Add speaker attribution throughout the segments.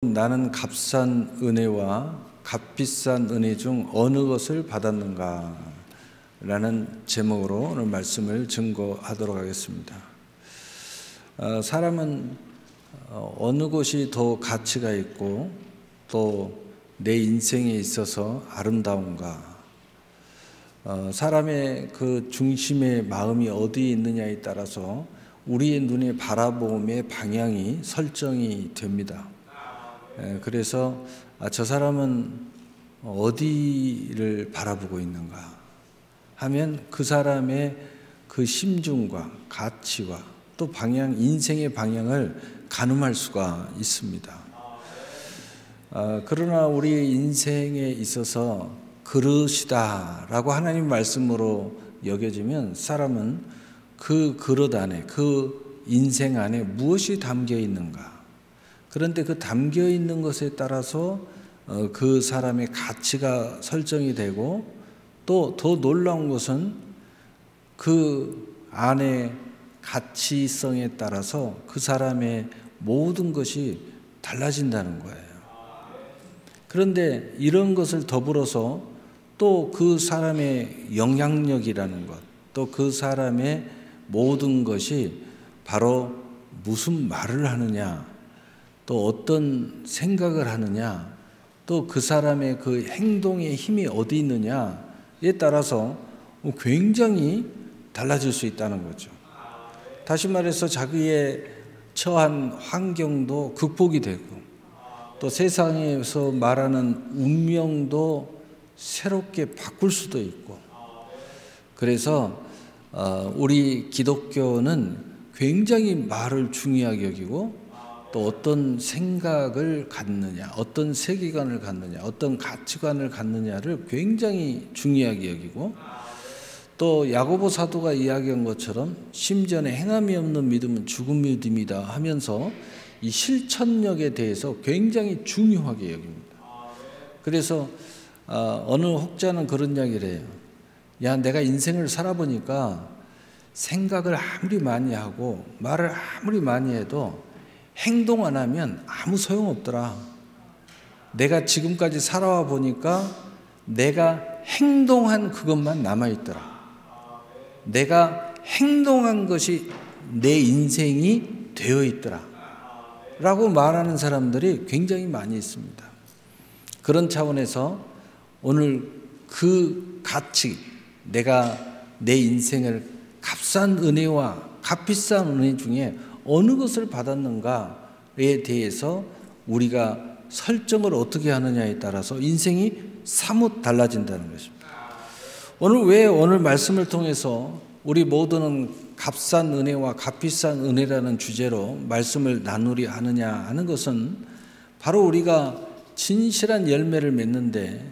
Speaker 1: 나는 값싼 은혜와 값비싼 은혜 중 어느 것을 받았는가? 라는 제목으로 오늘 말씀을 증거하도록 하겠습니다. 사람은 어느 것이 더 가치가 있고 또 내 인생에 있어서 아름다운가? 사람의 그 중심의 마음이 어디에 있느냐에 따라서 우리의 눈에 바라봄의 방향이 설정이 됩니다. 그래서 저 사람은 어디를 바라보고 있는가 하면 그 사람의 그 심중과 가치와 또 방향, 인생의 방향을 가늠할 수가 있습니다. 그러나 우리의 인생에 있어서 그릇이다라고 하나님 말씀으로 여겨지면 사람은 그 그릇 안에, 그 인생 안에 무엇이 담겨 있는가? 그런데 그 담겨 있는 것에 따라서 그 사람의 가치가 설정이 되고 또 더 놀라운 것은 그 안에 가치성에 따라서 그 사람의 모든 것이 달라진다는 거예요. 그런데 이런 것을 더불어서 또 그 사람의 영향력이라는 것, 또 그 사람의 모든 것이 바로 무슨 말을 하느냐, 또 어떤 생각을 하느냐, 또 그 사람의 그 행동의 힘이 어디 있느냐에 따라서 굉장히 달라질 수 있다는 거죠. 다시 말해서 자기의 처한 환경도 극복이 되고 또 세상에서 말하는 운명도 새롭게 바꿀 수도 있고, 그래서 우리 기독교는 굉장히 말을 중요하게 여기고 또 어떤 생각을 갖느냐, 어떤 세계관을 갖느냐, 어떤 가치관을 갖느냐를 굉장히 중요하게 여기고, 또 야고보 사도가 이야기한 것처럼 심전에 행함이 없는 믿음은 죽은 믿음이다 하면서 이 실천력에 대해서 굉장히 중요하게 여깁니다. 그래서 어느 혹자는 그런 이야기를 해요. 야, 내가 인생을 살아보니까 생각을 아무리 많이 하고 말을 아무리 많이 해도 행동 안 하면 아무 소용없더라. 내가 지금까지 살아와 보니까 내가 행동한 그것만 남아있더라. 내가 행동한 것이 내 인생이 되어 있더라 라고 말하는 사람들이 굉장히 많이 있습니다. 그런 차원에서 오늘 그 가치, 내가 내 인생을 값싼 은혜와 값비싼 은혜 중에 어느 것을 받았는가에 대해서 우리가 설정을 어떻게 하느냐에 따라서 인생이 사뭇 달라진다는 것입니다. 오늘 말씀을 통해서 우리 모두는 값싼 은혜와 값비싼 은혜라는 주제로 말씀을 나누려 하느냐 하는 것은 바로 우리가 진실한 열매를 맺는데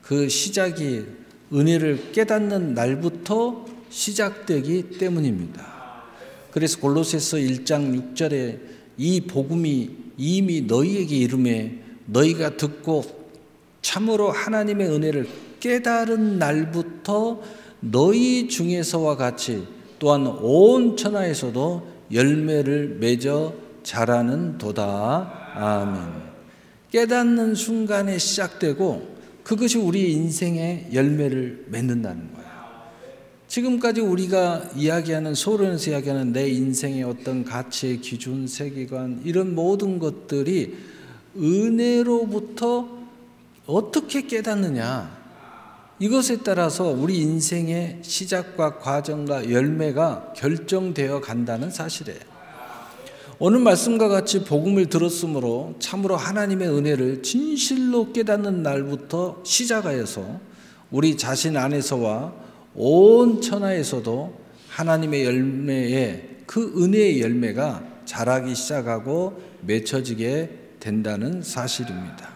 Speaker 1: 그 시작이 은혜를 깨닫는 날부터 시작되기 때문입니다. 그래서 골로새서 1장 6절에 이 복음이 이미 너희에게 이르매 너희가 듣고 참으로 하나님의 은혜를 깨달은 날부터 너희 중에서와 같이 또한 온 천하에서도 열매를 맺어 자라는 도다. 아멘. 깨닫는 순간에 시작되고 그것이 우리 인생의 열매를 맺는다는 거예요. 지금까지 우리가 이야기하는, 소론에서 이야기하는 내 인생의 어떤 가치의 기준, 세계관, 이런 모든 것들이 은혜로부터 어떻게 깨닫느냐, 이것에 따라서 우리 인생의 시작과 과정과 열매가 결정되어 간다는 사실이에요. 오늘 말씀과 같이 복음을 들었으므로 참으로 하나님의 은혜를 진실로 깨닫는 날부터 시작하여서 우리 자신 안에서와 온 천하에서도 하나님의 열매에, 그 은혜의 열매가 자라기 시작하고 맺혀지게 된다는 사실입니다.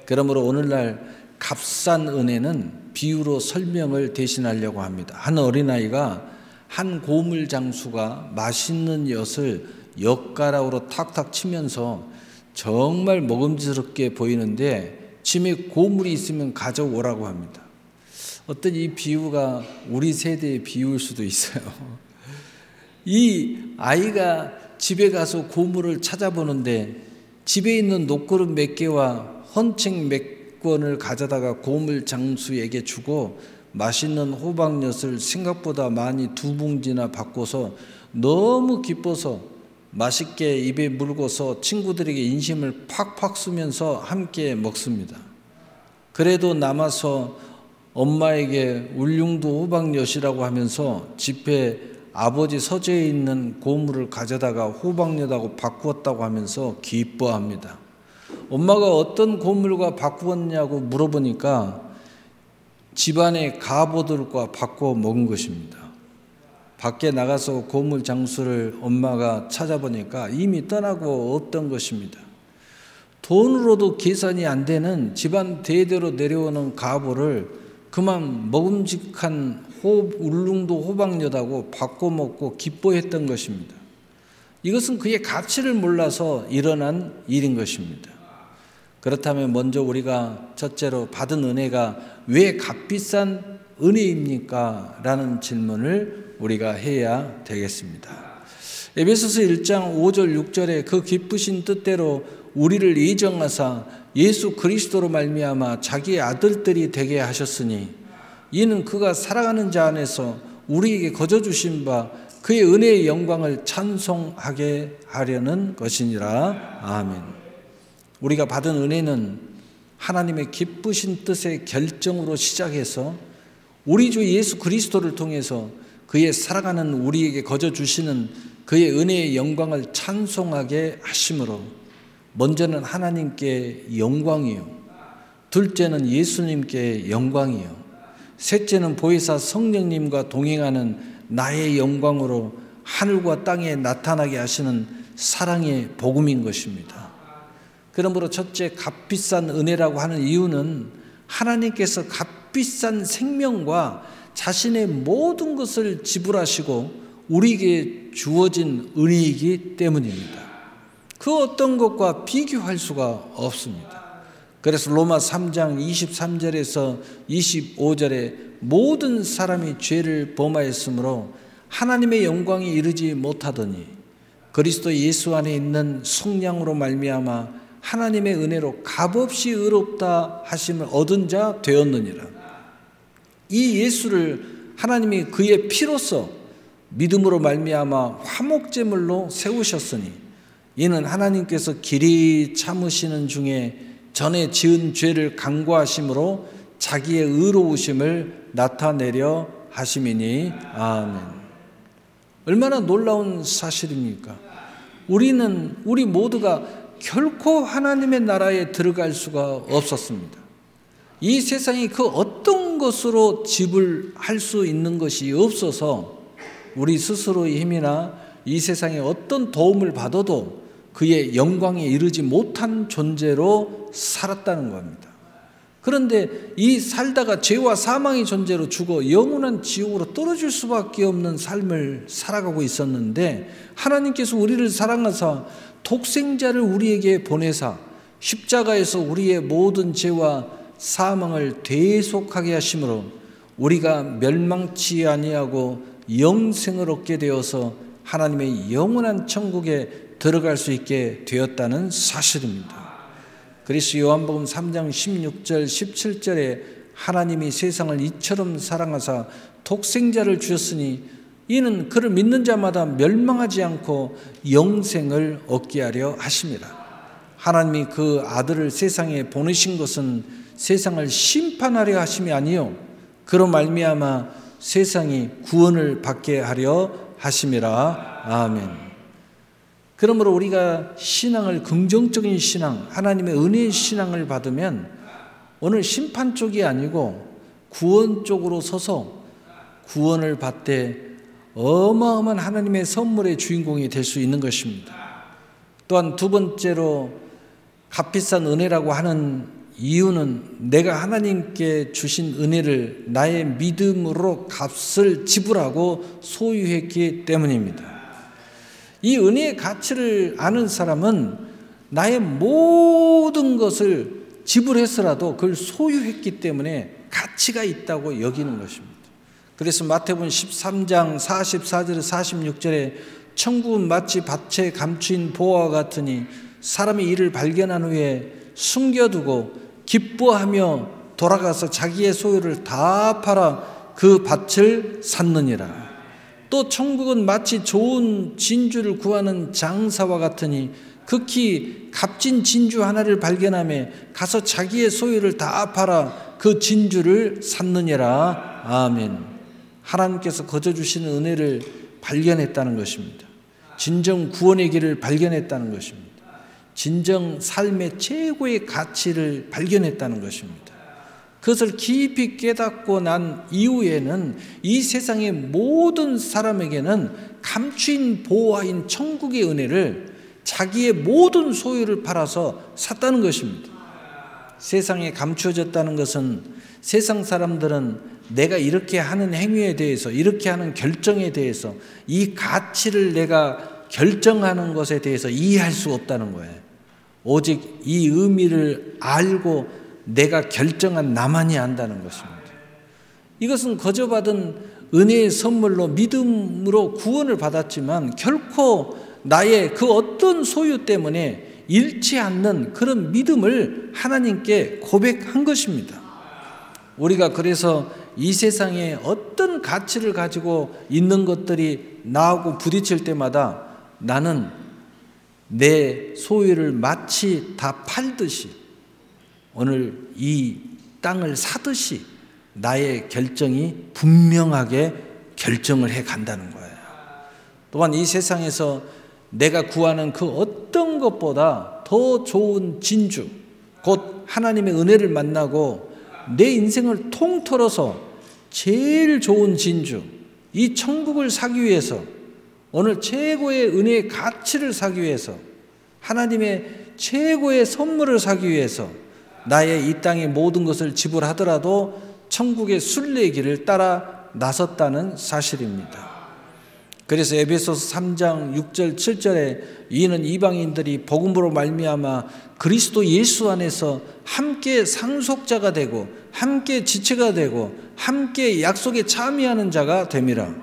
Speaker 1: 그러므로 오늘날 값싼 은혜는 비유로 설명을 대신하려고 합니다. 한 어린아이가 한 고물 장수가 맛있는 엿을 엿가락으로 탁탁 치면서 정말 먹음직스럽게 보이는데 집에 고물이 있으면 가져오라고 합니다. 어떤 이 비유가 우리 세대의 비유일 수도 있어요. 이 아이가 집에 가서 고물을 찾아보는데 집에 있는 녹그릇 몇 개와 헌책 몇 권을 가져다가 고물 장수에게 주고 맛있는 호박엿을 생각보다 많이 2봉지나 바꿔서 너무 기뻐서 맛있게 입에 물고서 친구들에게 인심을 팍팍 쓰면서 함께 먹습니다. 그래도 남아서 엄마에게 울릉도 호박엿이라고 하면서 집에 아버지 서재에 있는 고물을 가져다가 호박엿하고 바꾸었다고 하면서 기뻐합니다. 엄마가 어떤 고물과 바꾸었냐고 물어보니까 집안의 갑옷들과 바꿔 먹은 것입니다. 밖에 나가서 고물 장수를 엄마가 찾아보니까 이미 떠나고 없던 것입니다. 돈으로도 계산이 안 되는 집안 대대로 내려오는 갑옷을 그만 먹음직한 울릉도 호박엿하고 바꿔 먹고 기뻐했던 것입니다. 이것은 그의 가치를 몰라서 일어난 일인 것입니다. 그렇다면 먼저 우리가 첫째로 받은 은혜가 왜 값비싼 은혜입니까? 라는 질문을 우리가 해야 되겠습니다. 에베소서 1장 5절 6절에 그 기쁘신 뜻대로 우리를 예정하사 예수 그리스도로 말미암아 자기의 아들들이 되게 하셨으니 이는 그가 살아가는 자 안에서 우리에게 거저 주신 바 그의 은혜의 영광을 찬송하게 하려는 것이니라. 아멘. 우리가 받은 은혜는 하나님의 기쁘신 뜻의 결정으로 시작해서 우리 주 예수 그리스도를 통해서 그의 살아가는 우리에게 거저 주시는 그의 은혜의 영광을 찬송하게 하심으로 먼저는 하나님께 영광이요, 둘째는 예수님께 영광이요, 셋째는 보혜사 성령님과 동행하는 나의 영광으로 하늘과 땅에 나타나게 하시는 사랑의 복음인 것입니다. 그러므로 첫째, 값비싼 은혜라고 하는 이유는 하나님께서 값비싼 생명과 자신의 모든 것을 지불하시고 우리에게 주어진 은혜이기 때문입니다. 그 어떤 것과 비교할 수가 없습니다. 그래서 로마 3장 23절에서 25절에 모든 사람이 죄를 범하였으므로 하나님의 영광에 이르지 못하더니 그리스도 예수 안에 있는 성령으로 말미암아 하나님의 은혜로 값없이 의롭다 하심을 얻은 자 되었느니라. 이 예수를 하나님이 그의 피로써 믿음으로 말미암아 화목제물로 세우셨으니 이는 하나님께서 길이 참으시는 중에 전에 지은 죄를 간구하심으로 자기의 의로우심을 나타내려 하심이니. 아멘. 얼마나 놀라운 사실입니까? 우리 모두가 결코 하나님의 나라에 들어갈 수가 없었습니다. 이 세상이 그 어떤 것으로 지불할 수 있는 것이 없어서 우리 스스로의 힘이나 이 세상에 어떤 도움을 받아도 그의 영광에 이르지 못한 존재로 살았다는 겁니다. 그런데 이 살다가 죄와 사망의 존재로 죽어 영원한 지옥으로 떨어질 수밖에 없는 삶을 살아가고 있었는데 하나님께서 우리를 사랑하사 독생자를 우리에게 보내사 십자가에서 우리의 모든 죄와 사망을 대속하게 하심으로 우리가 멸망치 아니하고 영생을 얻게 되어서 하나님의 영원한 천국에 들어갈 수 있게 되었다는 사실입니다. 그래서 요한복음 3장 16절 17절에 하나님이 세상을 이처럼 사랑하사 독생자를 주셨으니 이는 그를 믿는 자마다 멸망하지 않고 영생을 얻게 하려 하심이라. 하나님이 그 아들을 세상에 보내신 것은 세상을 심판하려 하심이 아니요 그로 말미암아 세상이 구원을 받게 하려 하심이라. 아멘. 그러므로 우리가 신앙을 긍정적인 신앙, 하나님의 은혜의 신앙을 받으면 오늘 심판 쪽이 아니고 구원 쪽으로 서서 구원을 받되 어마어마한 하나님의 선물의 주인공이 될 수 있는 것입니다. 또한 두 번째로 값비싼 은혜라고 하는 이유는 내가 하나님께 주신 은혜를 나의 믿음으로 값을 지불하고 소유했기 때문입니다. 이 은혜의 가치를 아는 사람은 나의 모든 것을 지불해서라도 그걸 소유했기 때문에 가치가 있다고 여기는 것입니다. 그래서 마태복음 13장 44절에서 46절에 천국은 마치 밭에 감추인 보화와 같으니 사람이 이를 발견한 후에 숨겨두고 기뻐하며 돌아가서 자기의 소유를 다 팔아 그 밭을 샀느니라. 또 천국은 마치 좋은 진주를 구하는 장사와 같으니 극히 값진 진주 하나를 발견하며 가서 자기의 소유를 다 팔아 그 진주를 샀느니라. 아멘. 하나님께서 거저 주시는 은혜를 발견했다는 것입니다. 진정 구원의 길을 발견했다는 것입니다. 진정 삶의 최고의 가치를 발견했다는 것입니다. 그것을 깊이 깨닫고 난 이후에는 이 세상의 모든 사람에게는 감추인 보화인 천국의 은혜를 자기의 모든 소유를 팔아서 샀다는 것입니다. 세상에 감추어졌다는 것은 세상 사람들은 내가 이렇게 하는 행위에 대해서, 이렇게 하는 결정에 대해서, 이 가치를 내가 결정하는 것에 대해서 이해할 수 없다는 거예요. 오직 이 의미를 알고 내가 결정한 나만이 안다는 것입니다. 이것은 거저 받은 은혜의 선물로 믿음으로 구원을 받았지만 결코 나의 그 어떤 소유 때문에 잃지 않는 그런 믿음을 하나님께 고백한 것입니다. 우리가 그래서 이 세상에 어떤 가치를 가지고 있는 것들이 나하고 부딪힐 때마다 나는 내 소유를 마치 다 팔듯이 오늘 이 땅을 사듯이 나의 결정이 분명하게 결정을 해 간다는 거예요. 또한 이 세상에서 내가 구하는 그 어떤 것보다 더 좋은 진주, 곧 하나님의 은혜를 만나고 내 인생을 통틀어서 제일 좋은 진주, 이 천국을 사기 위해서, 오늘 최고의 은혜의 가치를 사기 위해서, 하나님의 최고의 선물을 사기 위해서 나의 이 땅의 모든 것을 지불하더라도 천국의 순례의 길을 따라 나섰다는 사실입니다. 그래서 에베소서 3장 6절 7절에 이는 이방인들이 복음으로 말미암아 그리스도 예수 안에서 함께 상속자가 되고 함께 지체가 되고 함께 약속에 참여하는 자가 됨이라.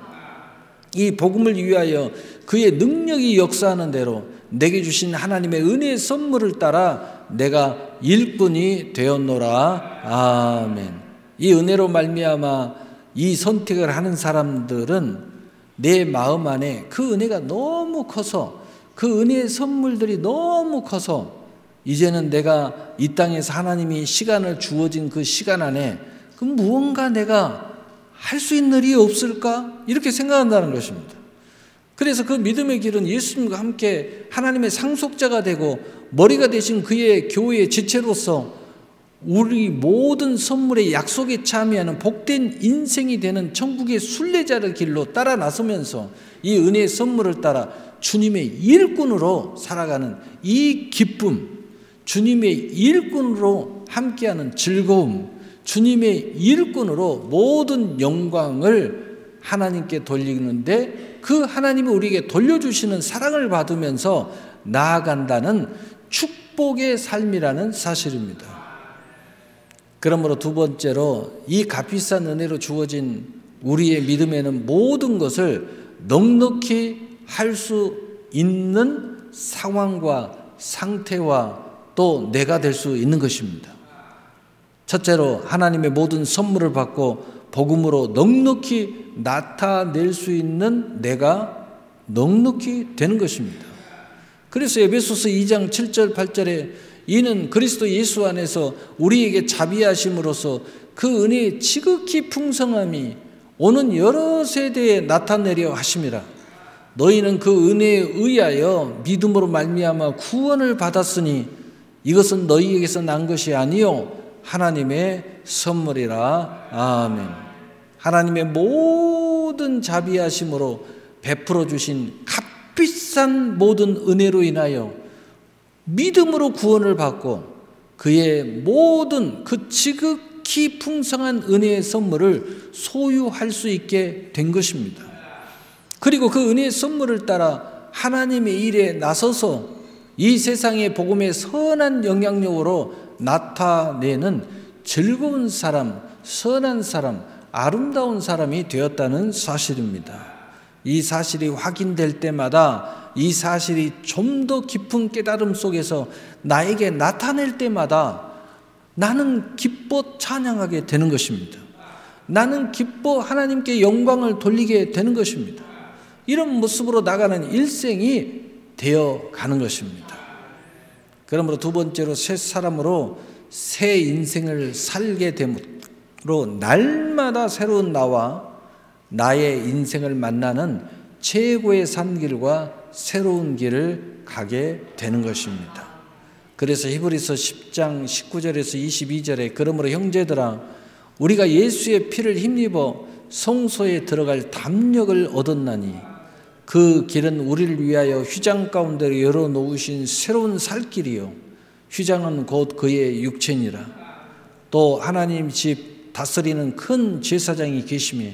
Speaker 1: 이 복음을 위하여 그의 능력이 역사하는 대로 내게 주신 하나님의 은혜의 선물을 따라 내가 일꾼이 되었노라. 아멘. 이 은혜로 말미암아 이 선택을 하는 사람들은 내 마음 안에 그 은혜가 너무 커서, 그 은혜의 선물들이 너무 커서 이제는 내가 이 땅에서 하나님이 시간을 주어진 그 시간 안에 그 무언가 내가 할 수 있는 일이 없을까? 이렇게 생각한다는 것입니다. 그래서 그 믿음의 길은 예수님과 함께 하나님의 상속자가 되고 머리가 되신 그의 교회의 지체로서 우리 모든 선물의 약속에 참여하는 복된 인생이 되는 천국의 순례자의 길로 따라 나서면서 이 은혜의 선물을 따라 주님의 일꾼으로 살아가는 이 기쁨, 주님의 일꾼으로 함께하는 즐거움, 주님의 일꾼으로 모든 영광을 하나님께 돌리는데 그 하나님이 우리에게 돌려주시는 사랑을 받으면서 나아간다는 축복의 삶이라는 사실입니다. 그러므로 두 번째로 이 값비싼 은혜로 주어진 우리의 믿음에는 모든 것을 넉넉히 할 수 있는 상황과 상태와 또 내가 될 수 있는 것입니다. 첫째로 하나님의 모든 선물을 받고 복음으로 넉넉히 나타낼 수 있는 내가 넉넉히 되는 것입니다. 그래서 에베소서 2장 7절 8절에 이는 그리스도 예수 안에서 우리에게 자비하심으로써 그 은혜의 지극히 풍성함이 오는 여러 세대에 나타내려 하심이라. 너희는 그 은혜에 의하여 믿음으로 말미암아 구원을 받았으니 이것은 너희에게서 난 것이 아니요 하나님의 선물이라. 아멘. 하나님의 모든 자비하심으로 베풀어 주신 값비싼 모든 은혜로 인하여 믿음으로 구원을 받고 그의 모든 그 지극히 풍성한 은혜의 선물을 소유할 수 있게 된 것입니다. 그리고 그 은혜의 선물을 따라 하나님의 일에 나서서 이 세상의 복음의 선한 영향력으로 나타내는 즐거운 사람, 선한 사람, 아름다운 사람이 되었다는 사실입니다. 이 사실이 확인될 때마다 이 사실이 좀 더 깊은 깨달음 속에서 나에게 나타낼 때마다 나는 기뻐 찬양하게 되는 것입니다. 나는 기뻐 하나님께 영광을 돌리게 되는 것입니다. 이런 모습으로 나가는 일생이 되어 가는 것입니다. 그러므로 두 번째로 새 사람으로 새 인생을 살게 됨으로 날마다 새로운 나와 나의 인생을 만나는 최고의 산길과 새로운 길을 가게 되는 것입니다. 그래서 히브리서 10장 19절에서 22절에 그러므로 형제들아 우리가 예수의 피를 힘입어 성소에 들어갈 담력을 얻었나니 그 길은 우리를 위하여 휘장 가운데 열어놓으신 새로운 살길이요 휘장은 곧 그의 육체니라. 또 하나님 집 다스리는 큰 제사장이 계시며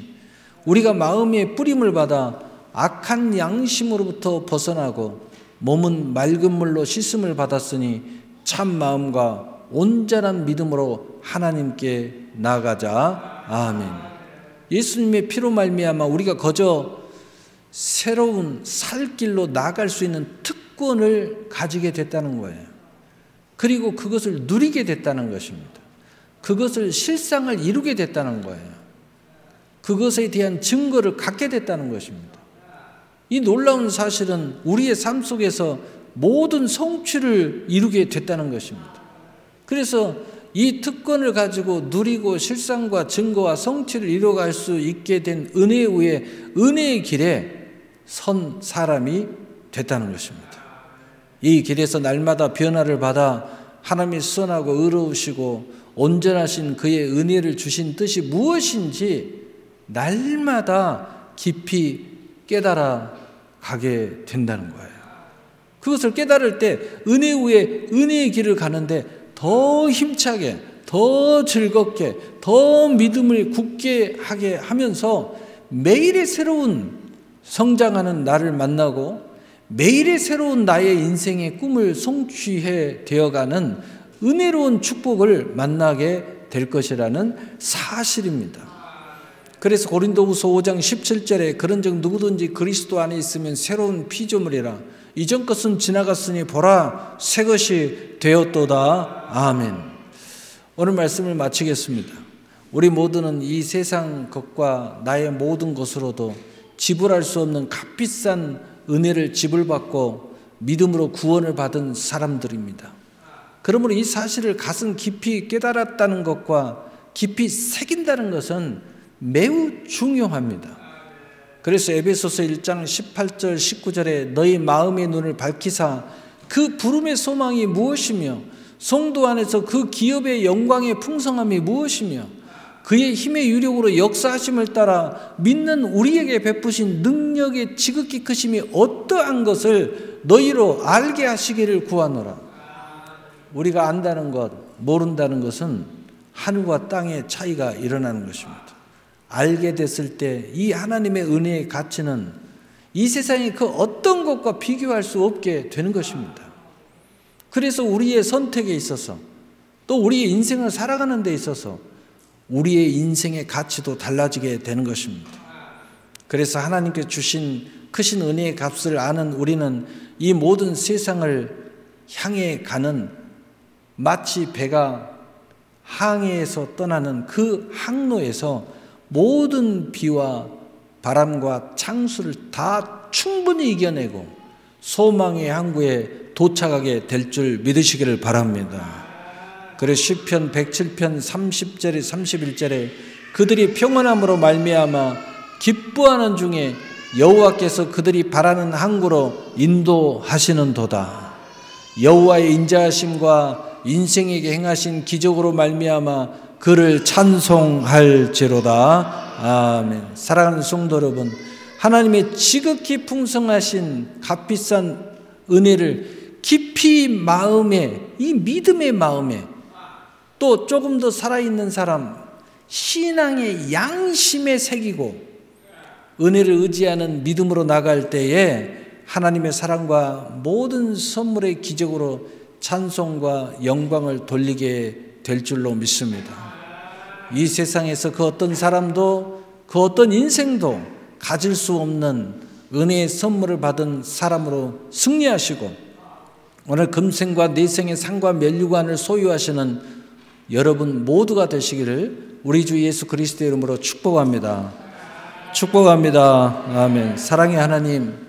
Speaker 1: 우리가 마음의 뿌림을 받아 악한 양심으로부터 벗어나고 몸은 맑은 물로 씻음을 받았으니 참 마음과 온전한 믿음으로 하나님께 나아가자. 아멘. 예수님의 피로 말미암아 우리가 거저 새로운 살길로 나아갈 수 있는 특권을 가지게 됐다는 거예요. 그리고 그것을 누리게 됐다는 것입니다. 그것을 실상을 이루게 됐다는 거예요. 그것에 대한 증거를 갖게 됐다는 것입니다. 이 놀라운 사실은 우리의 삶 속에서 모든 성취를 이루게 됐다는 것입니다. 그래서 이 특권을 가지고 누리고 실상과 증거와 성취를 이루어갈 수 있게 된 은혜 위에 은혜의 길에 선 사람이 됐다는 것입니다. 이 길에서 날마다 변화를 받아 하나님의 선하고 의로우시고 온전하신 그의 은혜를 주신 뜻이 무엇인지 날마다 깊이 깨달아 가게 된다는 거예요. 그것을 깨달을 때 은혜 위에 은혜의 길을 가는데 더 힘차게, 더 즐겁게, 더 믿음을 굳게 하게 하면서 매일의 새로운 성장하는 나를 만나고 매일의 새로운 나의 인생의 꿈을 성취해 되어가는 은혜로운 축복을 만나게 될 것이라는 사실입니다. 그래서 고린도후서 5장 17절에 그런즉 누구든지 그리스도 안에 있으면 새로운 피조물이라 이전 것은 지나갔으니 보라 새 것이 되었도다. 아멘. 오늘 말씀을 마치겠습니다. 우리 모두는 이 세상 것과 나의 모든 것으로도 지불할 수 없는 값비싼 은혜를 지불받고 믿음으로 구원을 받은 사람들입니다. 그러므로 이 사실을 가슴 깊이 깨달았다는 것과 깊이 새긴다는 것은 매우 중요합니다. 그래서 에베소서 1장 18절 19절에 너희 마음의 눈을 밝히사 그 부름의 소망이 무엇이며 성도 안에서 그 기업의 영광의 풍성함이 무엇이며 그의 힘의 유력으로 역사하심을 따라 믿는 우리에게 베푸신 능력의 지극히 크심이 어떠한 것을 너희로 알게 하시기를 구하노라. 우리가 안다는 것, 모른다는 것은 하늘과 땅의 차이가 일어나는 것입니다. 알게 됐을 때 이 하나님의 은혜의 가치는 이 세상의 그 어떤 것과 비교할 수 없게 되는 것입니다. 그래서 우리의 선택에 있어서 또 우리의 인생을 살아가는 데 있어서 우리의 인생의 가치도 달라지게 되는 것입니다. 그래서 하나님께 주신 크신 은혜의 값을 아는 우리는 이 모든 세상을 향해 가는 마치 배가 항해에서 떠나는 그 항로에서 모든 비와 바람과 창수를 다 충분히 이겨내고 소망의 항구에 도착하게 될 줄 믿으시기를 바랍니다. 그래서 시편 107편 30절에 31절에 그들이 평안함으로 말미암아 기뻐하는 중에 여호와께서 그들이 바라는 항구로 인도하시는도다. 여호와의 인자하심과 인생에게 행하신 기적으로 말미암아 그를 찬송할지로다. 아멘. 사랑하는 성도 여러분, 하나님의 지극히 풍성하신 값비싼 은혜를 깊이 마음에, 이 믿음의 마음에, 또 조금 더 살아있는 사람 신앙의 양심에 새기고 은혜를 의지하는 믿음으로 나갈 때에 하나님의 사랑과 모든 선물의 기적으로 찬송과 영광을 돌리게 될 줄로 믿습니다. 이 세상에서 그 어떤 사람도 그 어떤 인생도 가질 수 없는 은혜의 선물을 받은 사람으로 승리하시고 오늘 금생과 내생의 상과 면류관을 소유하시는 여러분 모두가 되시기를 우리 주 예수 그리스도의 이름으로 축복합니다. 축복합니다. 아멘. 사랑의 하나님,